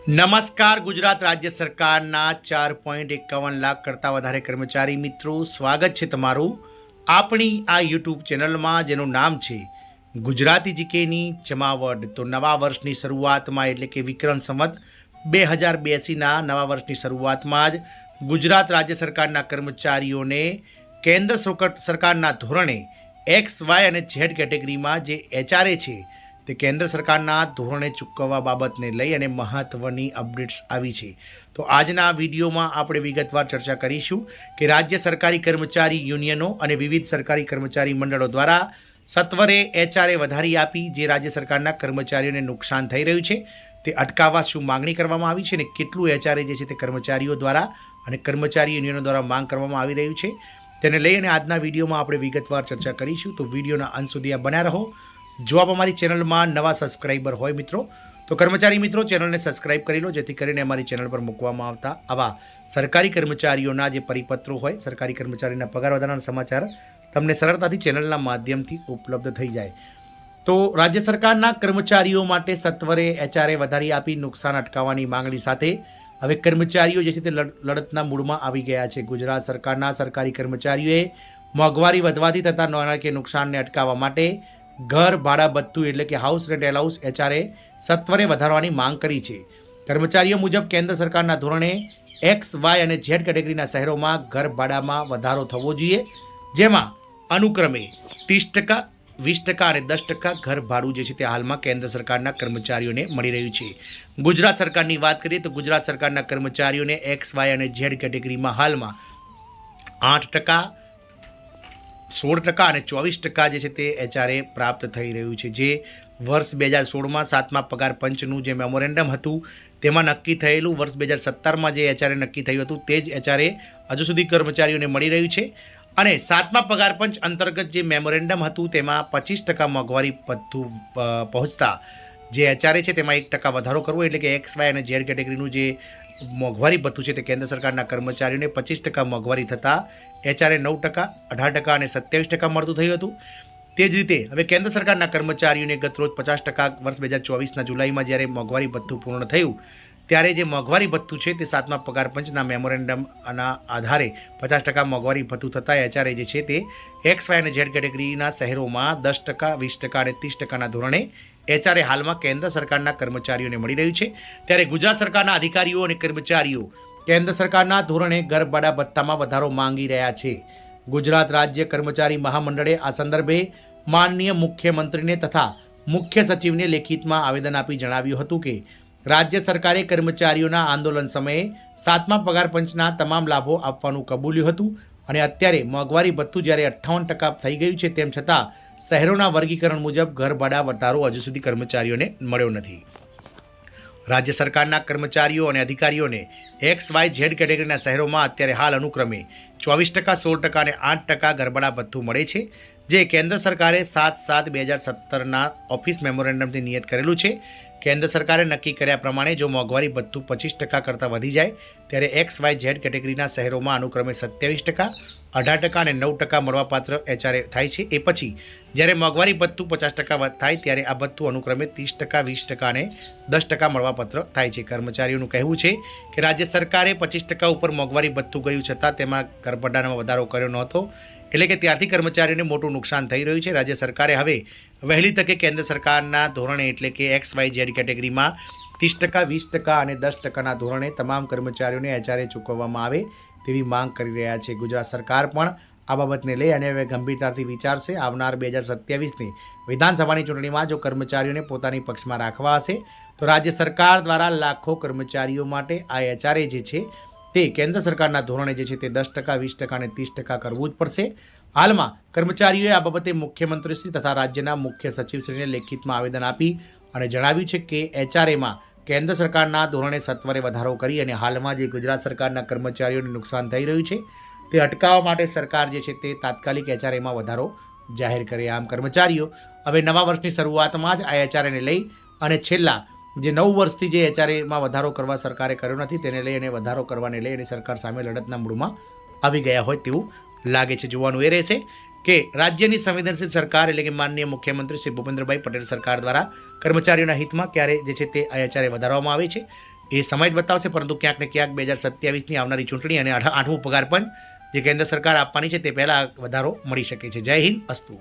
નમસ્કાર. ગુજરાત રાજ્ય સરકારના 4.51 લાખ કરતાં વધારે કર્મચારી મિત્રો, સ્વાગત છે તમારું આપણી આ યુટ્યુબ ચેનલમાં, જેનું નામ છે ગુજરાતી જીકેની જમાવટ. તો નવા વર્ષની શરૂઆતમાં એટલે કે વિક્રમ સંવત 2082ના નવા વર્ષની શરૂઆતમાં જ ગુજરાત રાજ્ય સરકારના કર્મચારીઓને કેન્દ્ર સરકારના ધોરણે એક્સ વાય અને ઝેડ કેટેગરીમાં જે એચઆરએ છે તે કેન્દ્ર સરકારના ધોરણે ચૂકવવા બાબતને લઈ અને મહત્ત્વની અપડેટ્સ આવી છે. તો આજના વિડીયોમાં આપણે વિગતવાર ચર્ચા કરીશું કે રાજ્ય સરકારી કર્મચારી યુનિયનો અને વિવિધ સરકારી કર્મચારી મંડળો દ્વારા સત્વરે એચઆરએ વધારી આપી જે રાજ્ય સરકારના કર્મચારીઓને નુકસાન થઈ રહ્યું છે તે અટકાવવા શું માંગણી કરવામાં આવી છે અને કેટલું એચઆરએ જે છે તે કર્મચારીઓ દ્વારા અને કર્મચારી યુનિયનો દ્વારા માંગ કરવામાં આવી રહ્યું છે તેને લઈ અને આજના વિડીયોમાં આપણે વિગતવાર ચર્ચા કરીશું. તો વિડીયોના અંત સુધી આ બન્યા રહો. જો આપ અમારી ચેનલમાં નવા સબસ્ક્રાઈબર હોય મિત્રો, તો કર્મચારી મિત્રો ચેનલને સબસ્ક્રાઈબ કરી લો, જેથી કરીને અમારી ચેનલ પર મૂકવામાં આવતા આવા સરકારી કર્મચારીઓના જે પરિપત્રો હોય, સરકારી કર્મચારીના પગાર વધારાના સમાચાર તમને સરળતાથી ચેનલના માધ્યમથી ઉપલબ્ધ થઈ જાય. તો રાજ્ય સરકારના કર્મચારીઓ માટે સત્વરે એચઆરએ વધારી આપી નુકસાન અટકાવવાની માંગણી સાથે હવે કર્મચારીઓ જે છે તે લડતના મૂળમાં આવી ગયા છે. ગુજરાત સરકારના સરકારી કર્મચારીઓએ મોંઘવારી વધવાથી થતા નાણાકીય નુકસાનને અટકાવવા માટે ઘર ભાડા ભથ્થું એટલે કે હાઉસ રેન્ટ એલાઉન્સ એચઆરએ સત્વરે વધારવાની માંગ કરી છે. કર્મચારીઓ મુજબ કેન્દ્ર સરકારના ધોરણે એક્સ વાય અને ઝેડ કેટેગરીના શહેરોમાં ઘર ભાડામાં વધારો થવો જોઈએ, જેમાં અનુક્રમે 30%, 20% અને 10% ઘર ભાડું જે છે તે હાલમાં કેન્દ્ર સરકારના કર્મચારીઓને મળી રહ્યું છે. ગુજરાત સરકારની વાત કરીએ તો ગુજરાત સરકારના કર્મચારીઓને એક્સ વાય અને ઝેડ કેટેગરીમાં હાલમાં 8%, 16% અને 24% જે છે તે એચઆરએ પ્રાપ્ત થઈ રહ્યું છે. જે વર્ષ 2016માં 7મા પગાર પંચનું જે મેમોરેન્ડમ હતું તેમાં નક્કી થયેલું, વર્ષ 2017માં જે એચઆરએ નક્કી થયું હતું તે જ એચઆરએ હજુ સુધી કર્મચારીઓને મળી રહ્યું છે. અને 7મા પગાર પંચ અંતર્ગત જે મેમોરેન્ડમ હતું તેમાં 25% મોંઘવારી ભથ્થું પહોંચતા જે એચઆરએ છે તેમાં 1% વધારો કરવો, એટલે કે એક્સ વાય અને ઝેડ કેટેગરીનું જે મોંઘવારી ભથ્થું છે તે કેન્દ્ર સરકારના કર્મચારીઓને 25% મોંઘવારી થતાં એચઆરએ 9%, 18% અને 27% મળતું થયું હતું. તે જ રીતે હવે કેન્દ્ર સરકારના કર્મચારીઓને ગતરોજ 50% વર્ષ 2024ના જુલાઈમાં જ્યારે મોંઘવારી ભથ્થું પૂર્ણ થયું ત્યારે જે મોંઘવારી ભથ્થું છે તે 7મા પગાર પંચના મેમોરેન્ડમના આધારે 50% મોંઘવારી ભથ્થું થતાં એચઆરએ જે છે તે એક્સ વાય અને ઝેડ કેટેગરીના શહેરોમાં 10%, 20% અને 30%ના ધોરણે એચઆરએ હાલમાં કેન્દ્ર સરકારના કર્મચારીઓને મળી રહ્યું છે. ત્યારે ગુજરાત સરકારના અધિકારીઓ અને કર્મચારીઓ કેન્દ્ર સરકારના ધોરણે ઘર ભાડા ભથ્થામાં વધારો માંગી રહ્યા છે. ગુજરાત રાજ્ય કર્મચારી મહામંડળે આ સંદર્ભે માનનીય મુખ્યમંત્રીને તથા મુખ્ય સચિવને લેખિતમાં આવેદન આપી જણાવ્યું હતું કે રાજ્ય સરકારે કર્મચારીઓના આંદોલન સમયે 7મા પગાર પંચના તમામ લાભો આપવાનું કબૂલ્યું હતું અને અત્યારે મોંઘવારી ભથ્થું જ્યારે 58% થઈ ગયું છે તેમ છતાં શહેરોના વર્ગીકરણ મુજબ ઘર ભાડા વધારો હજુ સુધી કર્મચારીઓને મળ્યો નથી. રાજ્ય સરકારના કર્મચારીઓ અને અધિકારીઓને એક્સ વાય ઝેડ કેટેગરીના શહેરોમાં અત્યારે હાલ અનુક્રમે 24%, 16% અને 8% ઘરભાડા ભથ્થું મળે છે, જે કેન્દ્ર સરકારે 7/7/2017ના ઓફિસ મેમોરેન્ડમથી નિયત કરેલું છે. કેન્દ્ર સરકારે નક્કી કર્યા પ્રમાણે જો મોંઘવારી ભથ્થું 25% કરતાં વધી જાય ત્યારે એક્સ વાય ઝેડ કેટેગરીના શહેરોમાં અનુક્રમે 27%, 18% અને 9% મળવાપાત્ર એચઆરએ થાય છે. એ પછી જ્યારે મોંઘવારી ભથ્થું 50% થાય ત્યારે આ ભથ્થું અનુક્રમે 30%, 20% અને 10% મળવાપાત્ર થાય છે. કર્મચારીઓનું કહેવું છે કે રાજ્ય સરકારે 25% ઉપર મોંઘવારી ભથ્થું ગયું છતાં તેમાં ઘરભાડામાં વધારો કર્યો નહોતો, એટલે કે ત્યારથી કર્મચારીઓને મોટું નુકસાન થઈ રહ્યું છે. રાજ્ય સરકારે હવે વહેલી તકે કેન્દ્ર સરકારના ધોરણે એટલે કે એક્સ વાય ઝેડ કેટેગરીમાં 30%, 20% અને 10%ના ધોરણે તમામ કર્મચારીઓને એચઆરએ ચૂકવવામાં આવે તેવી માંગ કરી રહ્યા છે. ગુજરાત સરકાર પણ આ બાબતને લઈ અને હવે ગંભીરતાથી વિચારશે. આવનાર 2027ની વિધાનસભાની ચૂંટણીમાં જો કર્મચારીઓને પોતાની પક્ષમાં રાખવા હશે તો રાજ્ય સરકાર દ્વારા લાખો કર્મચારીઓ માટે આ એચઆરએ જે છે તે કેન્દ્ર સરકારના ધોરણે જે છે તે 10%, 20% અને 30% કરવું જ પડશે. હાલમાં કર્મચારીઓએ આ બાબતે મુખ્યમંત્રીશ્રી તથા રાજ્યના મુખ્ય સચિવશ્રીને લેખિતમાં આવેદન આપી અને જણાવ્યું છે કે એચઆરએમાં કેન્દ્ર સરકારના ધોરણે સત્વરે વધારો કરી અને હાલમાં જે ગુજરાત સરકારના કર્મચારીઓને નુકસાન થઈ રહ્યું છે તે અટકાવવા માટે સરકાર જે છે તે તાત્કાલિક એચઆરએમાં વધારો જાહેર કરે. આમ કર્મચારીઓ હવે નવા વર્ષની શરૂઆતમાં જ આ એચઆરએને લઈ અને છેલ્લા જે 9 વર્ષથી જે એચઆરએમાં વધારો કરવા સરકારે કર્યો નથી તેને લઈ અને વધારો કરવાને લઈ અને સરકાર સામે લડતના મૂળમાં આવી ગયા હોય તેવું લાગે છે. જોવાનું એ રહેશે કે રાજ્યની સંવેદનશીલ સરકાર એટલે કે માનનીય મુખ્યમંત્રી શ્રી ભૂપેન્દ્રભાઈ પટેલ સરકાર દ્વારા કર્મચારીઓના હિતમાં ક્યારે જે છે તે આચાર્ય વધારવામાં આવે છે, એ સમય જ બતાવશે, પરંતુ ક્યાંક ને ક્યાંક 2027ની આવનારી ચૂંટણી અને 8મું પગાર પંચ જે કેન્દ્ર સરકાર આપવાની છે તે પહેલાં વધારો મળી શકે છે. જય હિન્દ, અસ્તુ.